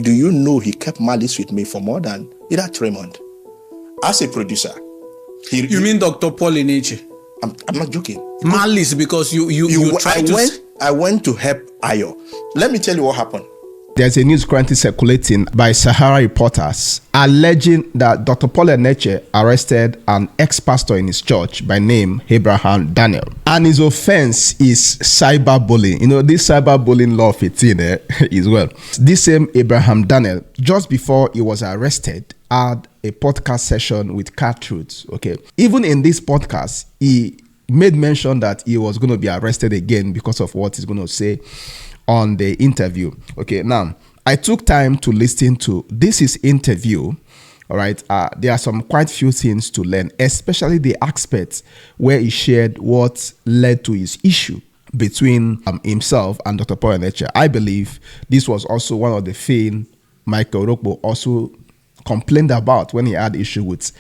do you know he kept Malice with me for more than either 3 months? As a producer. You mean Dr. Paul Enenche? I'm not joking. Malice, because you tried I went to help Ayo. Let me tell you what happened. There's a news currently circulating by Sahara reporters alleging that Dr. Paul Enenche arrested an ex-pastor in his church by name Abraham Daniel. And his offense is cyberbullying. You know, this cyberbullying law fits in as well. This same Abraham Daniel, just before he was arrested, had a podcast session with Cat Truth. Okay. Even in this podcast, he made mention that he was going to be arrested again because of what he's going to say on the interview. Okay, now I took time to listen to this interview. All right, there are some quite few things to learn, especially the aspects where he shared what led to his issue between himself and Dr. Paul Enenche. I believe this was also one of the things Michael Rokbo also complained about when he had issue with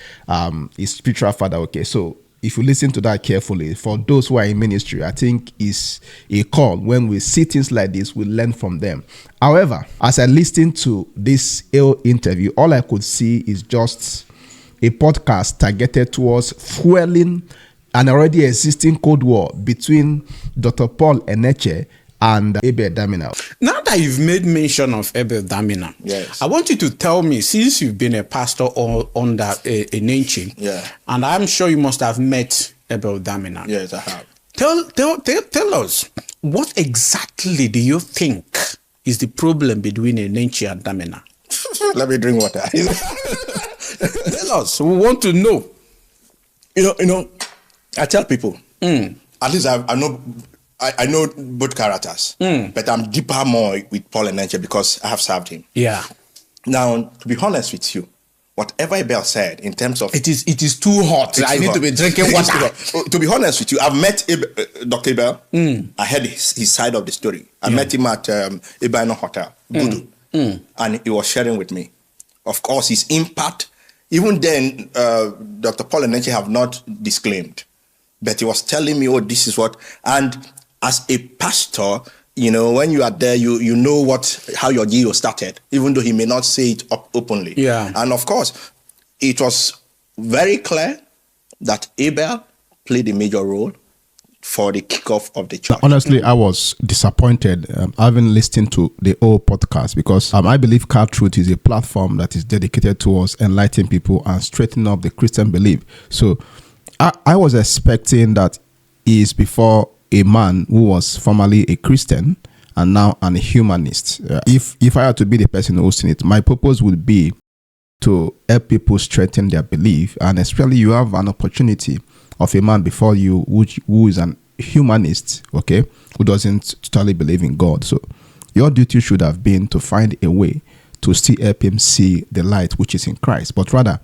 his spiritual father. Okay, so if you listen to that carefully, for those who are in ministry, I think it's a call. When we see things like this, we learn from them. However, as I listened to this interview, all I could see is just a podcast targeted towards fueling an already existing Cold War between Dr. Paul Enenche and Damina. Now that you've made mention of Damina, yes, I want you to tell me, since you've been a pastor under Enenche, yeah, and I'm sure you must have met Damina. Yes, I have. Tell us, what exactly do you think is the problem between Enenche and Damina? Let me drink water. Tell us, we want to know. You know, I tell people, at least I know both characters, but I'm deeper more with Paul Enenche because I have served him. Yeah. Now, to be honest with you, whatever Abel said in terms of... It is too hot. I need to be drinking water. To be honest with you, I've met Dr. Abel. I heard his side of the story. I met him at Ibano Hotel, Gudu, and he was sharing with me. Of course, his impact, even then, Dr. Paul Enenche have not disclaimed, but he was telling me, oh, this is what... And as a pastor, you know, when you are there, you know how your deal started, even though he may not say it openly. Yeah. And of course, it was very clear that Abel played a major role for the kickoff of the church. Honestly, I was disappointed having listened to the whole podcast because I believe Cat Truth is a platform that is dedicated towards enlightening people and straightening up the Christian belief. So I was expecting that he is before a man who was formerly a Christian and now an humanist. If I had to be the person hosting it, my purpose would be to help people strengthen their belief, and especially you have an opportunity of a man before you who is an humanist, okay, who doesn't totally believe in God. So your duty should have been to find a way to still help him see the light which is in Christ. But rather,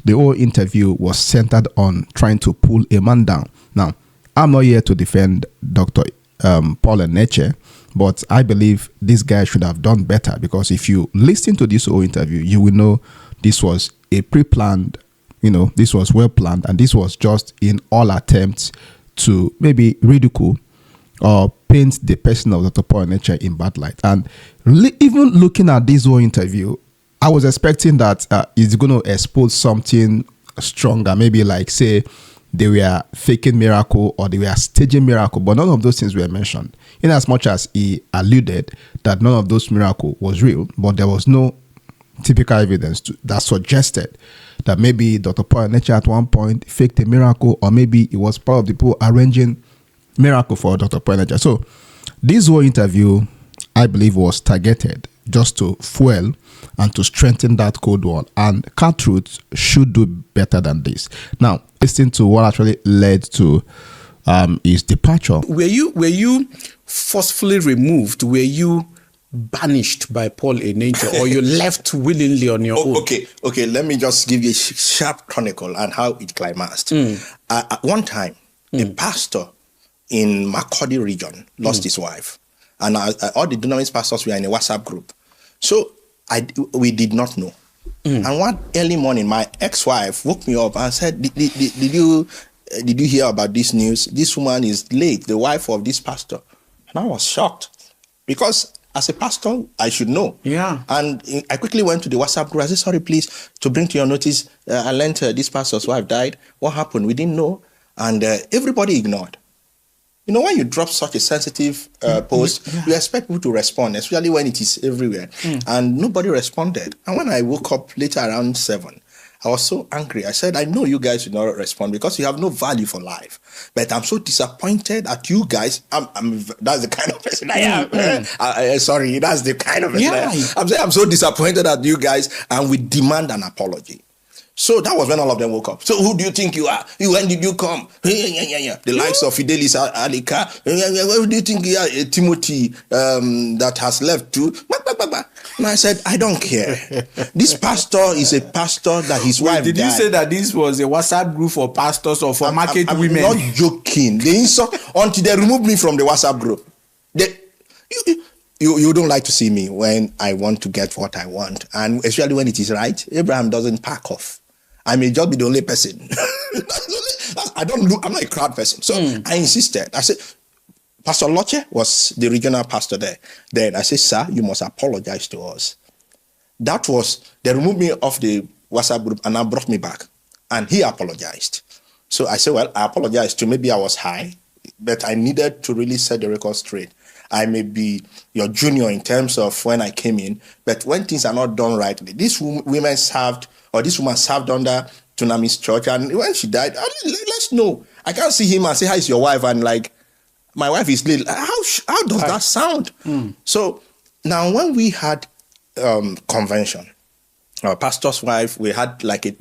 the whole interview was centered on trying to pull a man down. Now, I'm not here to defend Dr. Paul Enenche, but I believe this guy should have done better, because if you listen to this whole interview, you will know this was a pre-planned, this was well planned, and this was just in all attempts to maybe ridicule or paint the person of Dr. Paul Enenche in bad light. And even looking at this whole interview, I was expecting that it's going to expose something stronger, maybe like, say, they were faking miracle or they were staging miracle, but none of those things were mentioned. In as much as he alluded that none of those miracle was real, but there was no typical evidence that suggested that maybe Dr. Paul Enenche at one point faked a miracle, or maybe it was part of the people arranging miracle for Dr. Paul Enenche. So this whole interview, I believe, was targeted just to fuel and to strengthen that Cold War. And Cat Truth should do better than this. Now, listening to what actually led to his departure. Were you forcefully removed? Were you banished by Paul Enenche, or you left willingly on your own? Okay. Let me just give you a sharp chronicle and how it climaxed. At one time, a pastor in Makurdi region lost his wife, and all the Dunamis pastors were in a WhatsApp group. So we did not know. And one early morning, my ex-wife woke me up and said, did you hear about this news? This woman is late, the wife of this pastor. And I was shocked, because as a pastor, I should know. Yeah. And I quickly went to the WhatsApp group. I said, sorry, please, to bring to your notice, I learned this pastor's wife died. What happened? We didn't know. And everybody ignored. You know, when you drop such a sensitive post, you expect people to respond, especially when it is everywhere. And nobody responded. And when I woke up later around 7, I was so angry. I said, I know you guys will not respond because you have no value for life. But I'm so disappointed at you guys. That's the kind of person I am. Sorry, that's the kind of person I am. I'm saying I'm so disappointed at you guys, and we demand an apology. So that was when all of them woke up. So who do you think you are? When did you come? The likes of Fidelis Alika. Who do you think you are? Timothy that has left too. And I said, I don't care. This pastor is a pastor that his wife Did died. you say that this was a WhatsApp group for pastors or for market women? I'm not joking. They insult until they removed me from the WhatsApp group. You don't like to see me when I want to get what I want. And especially when it is right. Abraham doesn't pack off. I may just be the only person. I'm not a crowd person. So I insisted. I said, Pastor Loche was the regional pastor there. Then I said, sir, you must apologize to us. They removed me off the WhatsApp group and now brought me back. And he apologized. So I said, well, I apologize too. Maybe I was high, but I needed to really set the record straight. I may be your junior in terms of when I came in, but when things are not done right, this woman served under Dunamis Church, and when she died, let's know. I can't see him and say, "How is your wife?" And like, my wife is little. How does that sound? So now, when we had convention, our pastor's wife, we had like a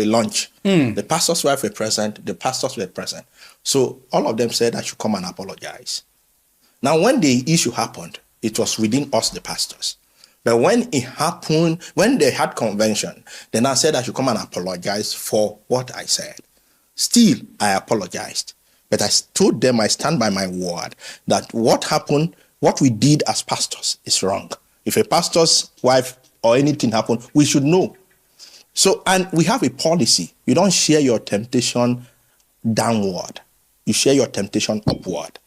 lunch. The pastor's wife were present. The pastors were present. So all of them said I should come and apologize. Now, when the issue happened, it was within us, the pastors. But when it happened, when they had convention, then I said I should come and apologize for what I said. Still, I apologized. But I told them I stand by my word that what happened, what we did as pastors is wrong. If a pastor's wife or anything happened, we should know. So, and we have a policy. You don't share your temptation downward. You share your temptation upward.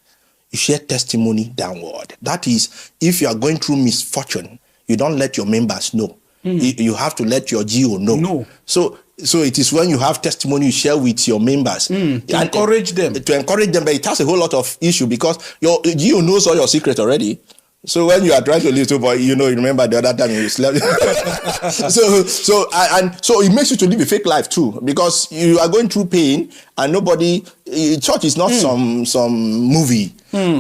You share testimony downward. That is, if you are going through misfortune, you don't let your members know. You have to let your GO know. No. So it is when you have testimony you share with your members. To encourage them. To encourage them, but it has a whole lot of issue because your GO knows all your secrets already. So when you are trying to live to, but you remember the other time you slept. so it makes you to live a fake life too, because you are going through pain and nobody. Church is not some movie.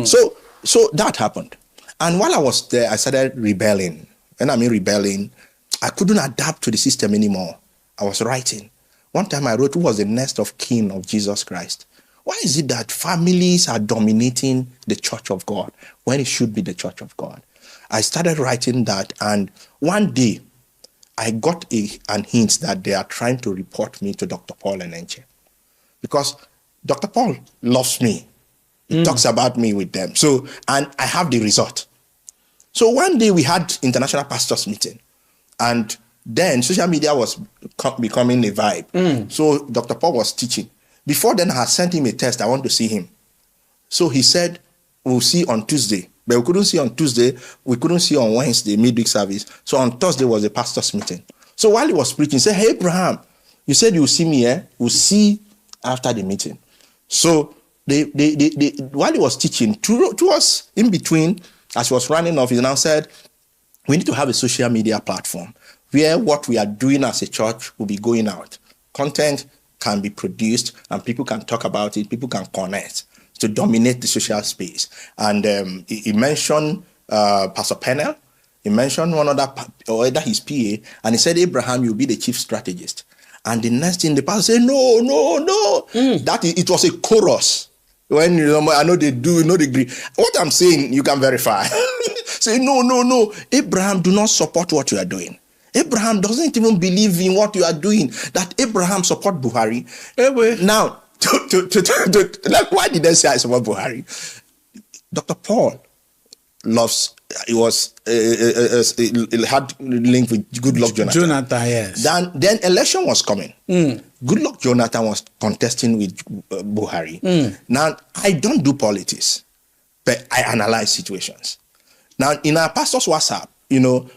So that happened, and while I was there, I started rebelling. When I mean rebelling, I couldn't adapt to the system anymore. I was writing. One time I wrote, "Who was the next of kin of Jesus Christ?" Why is it that families are dominating the church of God when it should be the church of God? I started writing that, and one day I got an hint that they are trying to report me to Dr. Paul Enenche, because Dr. Paul loves me. He talks about me with them. So, and I have the result. So one day we had international pastors meeting, and then social media was becoming a vibe. So Dr. Paul was teaching. Before then, I had sent him a text. I want to see him. So he said, we'll see on Tuesday. But we couldn't see on Tuesday. We couldn't see on Wednesday, midweek service. So on Thursday was a pastor's meeting. So while he was preaching, he said, "Hey, Abraham, you said you'll see me here. We'll see after the meeting." So while he was teaching, to us in between, as he was running off, he now said, "We need to have a social media platform where what we are doing as a church will be going out. Content can be produced and people can talk about it, people can connect to dominate the social space." And he mentioned Pastor Pennell, he mentioned one other, or either his PA, and he said, "Abraham, you'll be the chief strategist." And the next thing, the pastor said, no. It was a chorus. When I know they do, they agree. What I'm saying, you can verify. Say, no. Abraham, do not support what you are doing. Abraham doesn't even believe in what you are doing. That Abraham support Buhari. Now, like, why did I say I support Buhari? Dr. Paul loves. It had link with Goodluck Jonathan. Yes. Then election was coming. Goodluck Jonathan was contesting with Buhari. Now, I don't do politics, but I analyze situations. Now, in our pastor's WhatsApp,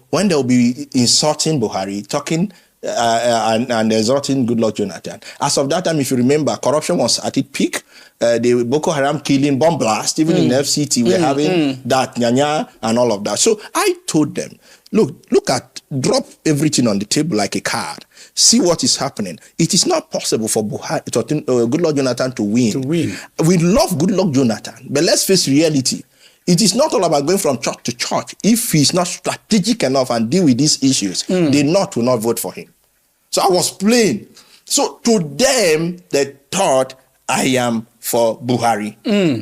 when they'll be insulting Buhari, talking and exhorting Goodluck Jonathan. As of that time, if you remember, corruption was at its peak. The Boko Haram killing, bomb blast, even in FCT, we're having that, Nyanya, and all of that. So I told them, drop everything on the table like a card. See what is happening. It is not possible for Goodluck Jonathan to win. We love Goodluck Jonathan, but let's face reality. It is not all about going from church to church. If he's not strategic enough and deal with these issues, they will not vote for him. So I was plain. So to them, they thought I am for Buhari.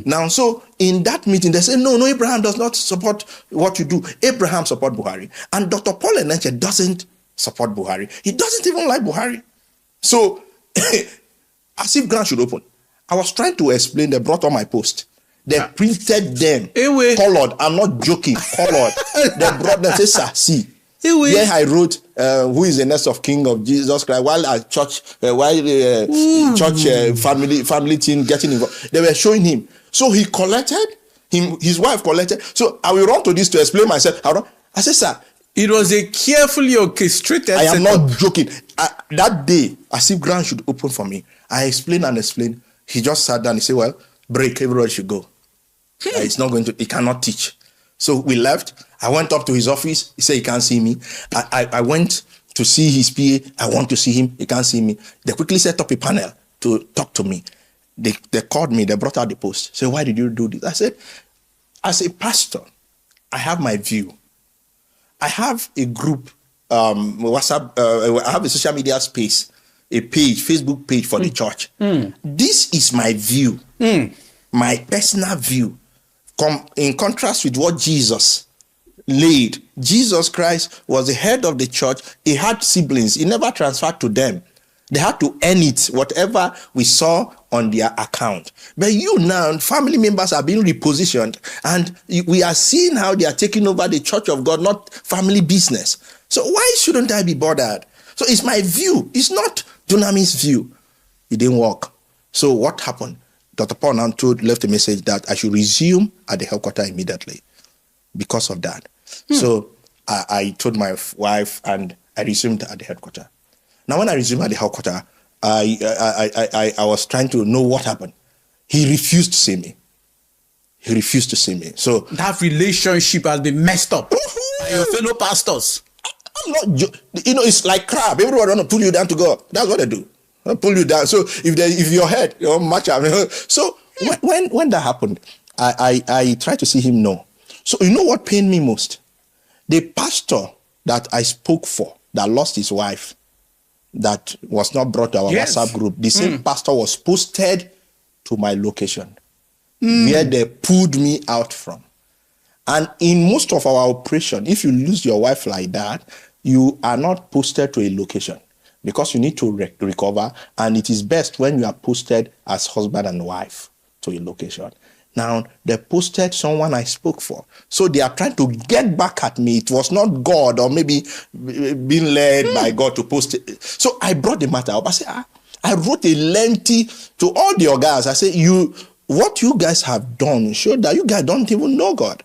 Now, so in that meeting, they say, no, Abraham does not support what you do. Abraham support Buhari. And Dr. Paul Enenche doesn't support Buhari. He doesn't even like Buhari. So, as if ground should open. I was trying to explain, they brought on my post. They printed them, colored. I'm not joking, colored. They brought them, say, sir, see. Here I wrote, who is the next of King of Jesus Christ, while at church, family team getting involved. They were showing him. So he collected, his wife collected. So I will run to this to explain myself. I said, sir. It was a carefully orchestrated I am not joking. That day, as if ground should open for me, I explained and explained. He just sat down. He said, well, break, everybody should go. It's not going to, he cannot teach. So we left. I went up to his office. He said he can't see me. I went to see his PA. I want to see him. He can't see me. They quickly set up a panel to talk to me. They called me. They brought out the post. Said, why did you do this? I said, as a pastor, I have my view. I have a group, WhatsApp, I have a social media space, a page, Facebook page for the church. This is my view, my personal view. In contrast with what Jesus laid. Jesus Christ was the head of the church. He had siblings. He never transferred to them. They had to earn it, whatever we saw on their account. But you now, family members are being repositioned, and we are seeing how they are taking over the church of God, not family business. So why shouldn't I be bothered? So it's my view. It's not Dunamis' view. It didn't work. So what happened? Dr. Paul now left a message that I should resume at the headquarters immediately because of that. So I told my wife, and I resumed at the headquarters. Now, when I resumed at the headquarters, I was trying to know what happened. He refused to see me. So that relationship has been messed up by your fellow pastors. I'm not, it's like crab. Everyone want to pull you down to God. That's what they do. They'll pull you down. So if your head, match up. So when that happened, I tried to see him. No. So you know what pained me most? The pastor that I spoke for that lost his wife, that was not brought to our WhatsApp group, the same pastor was posted to my location where they pulled me out from. And in most of our operation, if you lose your wife like that, you are not posted to a location because you need to recover. And it is best when you are posted as husband and wife to a location. Now, they posted someone I spoke for. So they are trying to get back at me. It was not God, or maybe being led by God to post it. So I brought the matter up. I said, I wrote a lengthy to all the guys. I said, what you guys have done showed that you guys don't even know God.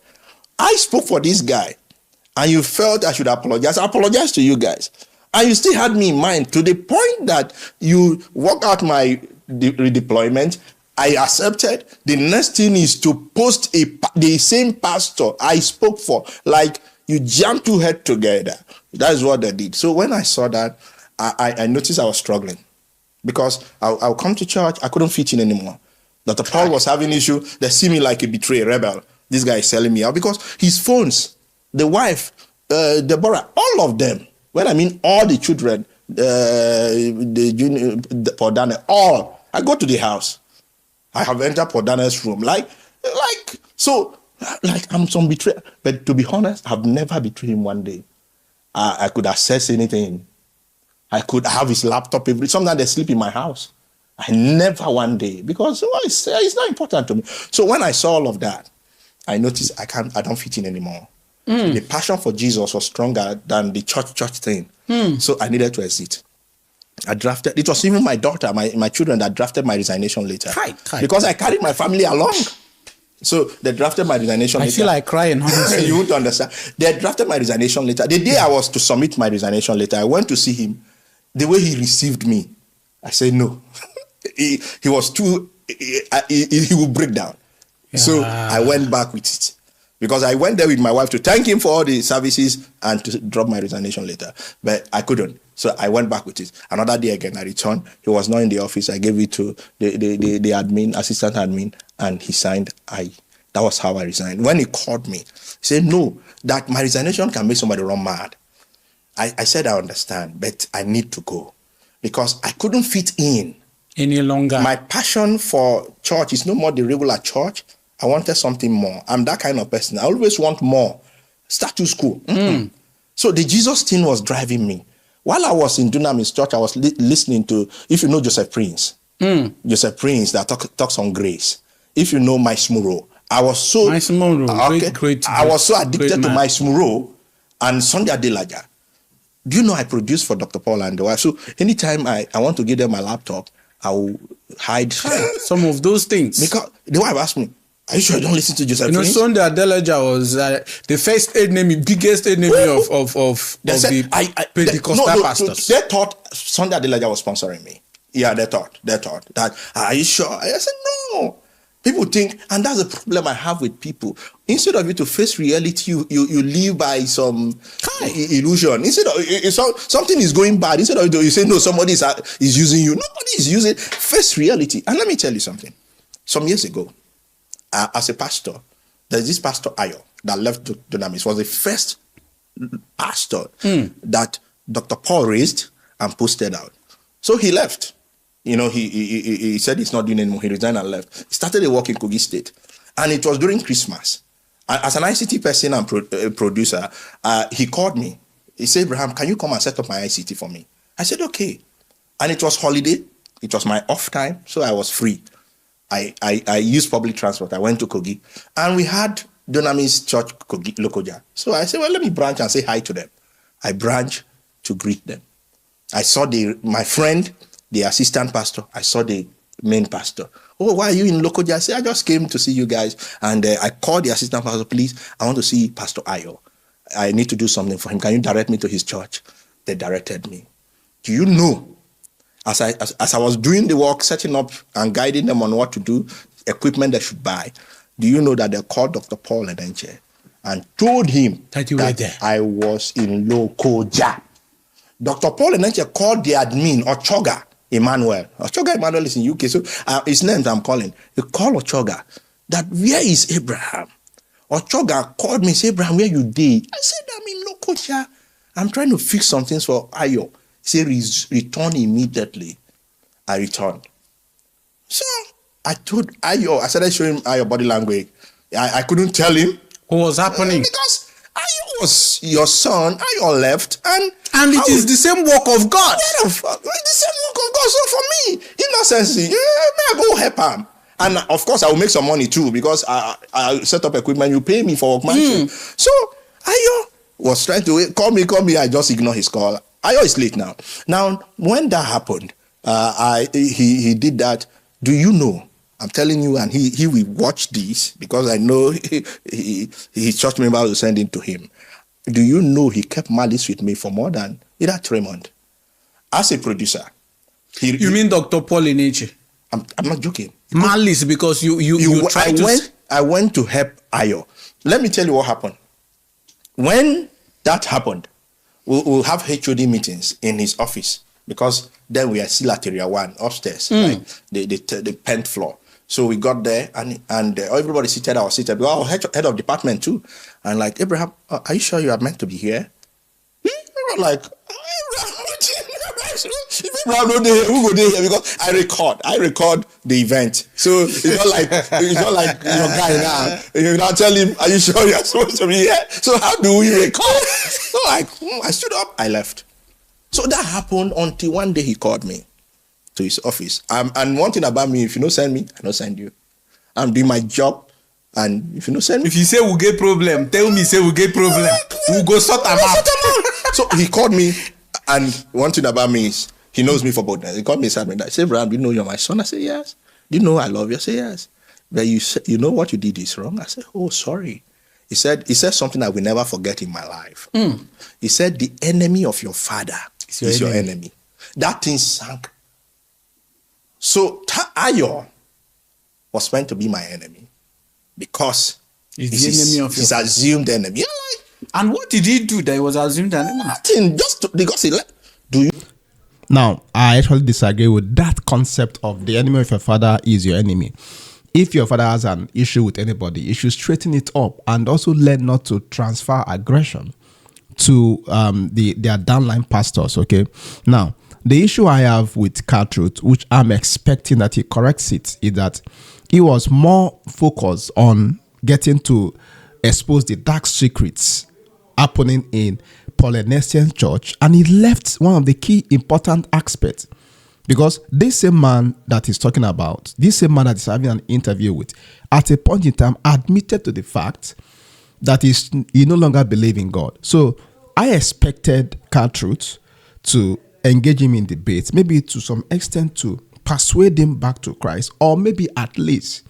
I spoke for this guy, and you felt I should apologize. I apologize to you guys. And you still had me in mind to the point that you work out my redeployment. I accepted. The next thing is to post the same pastor I spoke for. Like, you jam two heads together. That is what they did. So when I saw that, I noticed I was struggling. Because I'll come to church, I couldn't fit in anymore. Dr. Paul was having issue. They see me like a betrayer, rebel. This guy is selling me out. Because his phones, the wife, Deborah, all of them, when I mean all the children, for Daniel, all, I go to the house. I have entered Podana's room. So I'm some betrayer. But to be honest, I've never betrayed him one day. I could access anything. I could have his laptop. Sometimes they sleep in my house. I never one day, because it's not important to me. So when I saw all of that, I noticed I don't fit in anymore. The passion for Jesus was stronger than the church thing. So I needed to exit. It was even my daughter, my children that drafted my resignation later. Because I carried my family along. So they drafted my resignation letter. I feel like crying, honestly. You won't understand. They drafted my resignation letter. The day I was to submit my resignation letter, I went to see him. The way he received me, I said no. he was too, he would break down. Yeah. So I went back with it. Because I went there with my wife to thank him for all the services and to drop my resignation letter. But I couldn't. So I went back with it. Another day again, I returned. He was not in the office. I gave it to the admin, assistant admin, and he signed. That was how I resigned. When he called me, he said, no, that my resignation can make somebody run mad. I said, I understand, but I need to go. Because I couldn't fit in any longer. My passion for church is no more the regular church. I wanted something more. I'm that kind of person. I always want more. Status quo. So the Jesus thing was driving me. While I was in Dunamis Church, I was listening to, if you know Joseph Prince, Joseph Prince that talks on grace. If you know Malice, I was so I was so addicted to Malice and Sunday Adelaja. Do you know I produced for Dr. Paul and the wife? So anytime I want to give them my laptop, I will hide some of those things. Because the wife asked me, are you sure you don't listen to Joseph Prince? Sunday Adelaja was the first biggest enemy of the Pentecostal pastors. They thought Sunday Adelaja was sponsoring me. Yeah, they thought that, are you sure? I said, no. People think, and that's the problem I have with people. Instead of you to face reality, you live by some illusion. Instead of something is going bad, instead of you say, no, somebody is using you. Nobody is using. Face reality. And let me tell you something. Some years ago, as a pastor, there's this pastor Ayo that left Dunamis. Was the first pastor that Dr. Paul raised and posted out. So he left. You know, he said he's not doing anymore. He resigned and left. He started a work in Kogi State. And it was during Christmas. As an ICT person and producer, he called me. He said, Abraham, can you come and set up my ICT for me? I said, okay. And it was holiday. It was my off time, so I was free. I used public transport. I went to Kogi. And we had Dunamis Church Kogi, Lokoja. So I said, well, let me branch and say hi to them. I branched to greet them. I saw my friend, the assistant pastor. I saw the main pastor. Oh, why are you in Lokoja? I said, I just came to see you guys. And I called the assistant pastor, please, I want to see Pastor Ayo. I need to do something for him. Can you direct me to his church? They directed me. Do you know, as I was doing the work, setting up and guiding them on what to do, equipment they should buy, do you know that they called Dr. Paul Enenche and told him that I was in Lokoja? Dr. Paul Enenche called the admin, Ochoga Emmanuel. Ochoga Emmanuel is in UK, so his name I'm calling. He called Ochoga that, where is Abraham? Ochoga called me and said, Abraham, where you did? I said, I'm in Lokoja. I'm trying to fix some things for Ayo. He said, return immediately. I returned. So I told Ayo, I started showing Ayo body language. I couldn't tell him what was happening. Because Ayo was your son. Ayo left. And it is the same work of God. It's the same work of God. So for me, innocency, I go help him. And of course, I will make some money too, because I set up equipment. You pay me for workmanship. So Ayo was trying to call me. I just ignore his call. Ayo is late now. Now, when that happened, he did that. Do you know? I'm telling you, and he will watch this, because I know his church member will send it to him. Do you know he kept Malice with me for more than either 3 months? As a producer. You mean Dr. Paul Enenche? I'm not joking. Malice, because you tried to... I went to help Ayo. Let me tell you what happened. When that happened, we'll have HOD meetings in his office, because then we are still at Area 1 upstairs, like the 10th floor. So we got there, and everybody seated. I was seated. We were head of department too. And like, Abraham, are you sure you are meant to be here? We were like, if Abraham don't there, who go there here? Because I record the event. So it's not like your guy now. You now tell him, are you sure you are supposed to be here? So how do we record? So I stood up, I left. So that happened until one day he called me to his office. And one thing about me, if you don't send me, I don't send you. I'm doing my job, and if you don't send me... If you say we'll get problem, tell me say we'll get problem. We'll go sort them out. So he called me, and one thing about me is, he knows me for boldness. He called me and said, Abraham, do you know you're my son? I said, yes. Do you know I love you? I said, yes. But you know what you did is wrong. I said, oh, sorry. He said something I will never forget in my life. He said, the enemy of your father is your enemy. That thing sank. So Ayo was meant to be my enemy because he's the enemy of his assumed enemy. And what did he do that he was assumed enemy? Nothing, just because he left. Do you? Now, I actually disagree with that concept of the enemy of your father is your enemy. If your father has an issue with anybody, you should straighten it up and also learn not to transfer aggression to their downline pastors, okay? Now, the issue I have with Cartruth, which I'm expecting that he corrects it, is that he was more focused on getting to expose the dark secrets happening in Polynesian church, and he left one of the key important aspects. Because this same man that he's talking about, this same man that he's having an interview with, at a point in time admitted to the fact that he no longer believes in God. So I expected Cartruth to engage him in debate, maybe to some extent to persuade him back to Christ, or maybe at least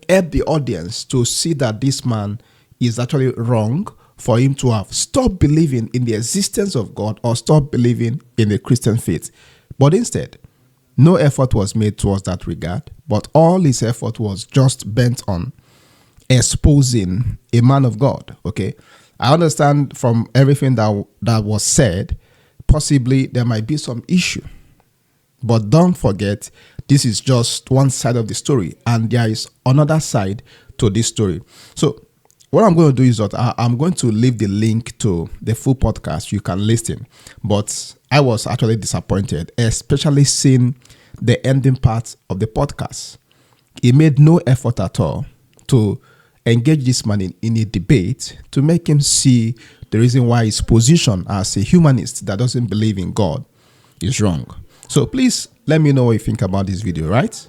help the audience to see that this man is actually wrong for him to have stopped believing in the existence of God or stopped believing in the Christian faith. But instead, no effort was made towards that regard, but all his effort was just bent on exposing a man of God, okay? I understand from everything that was said, possibly there might be some issue. But don't forget, this is just one side of the story, and there is another side to this story. So what I'm going to do is that I'm going to leave the link to the full podcast. You can listen. But I was actually disappointed, especially seeing the ending part of the podcast. He made no effort at all to engage this man in a debate to make him see the reason why his position as a humanist that doesn't believe in God is wrong. So please let me know what you think about this video, right?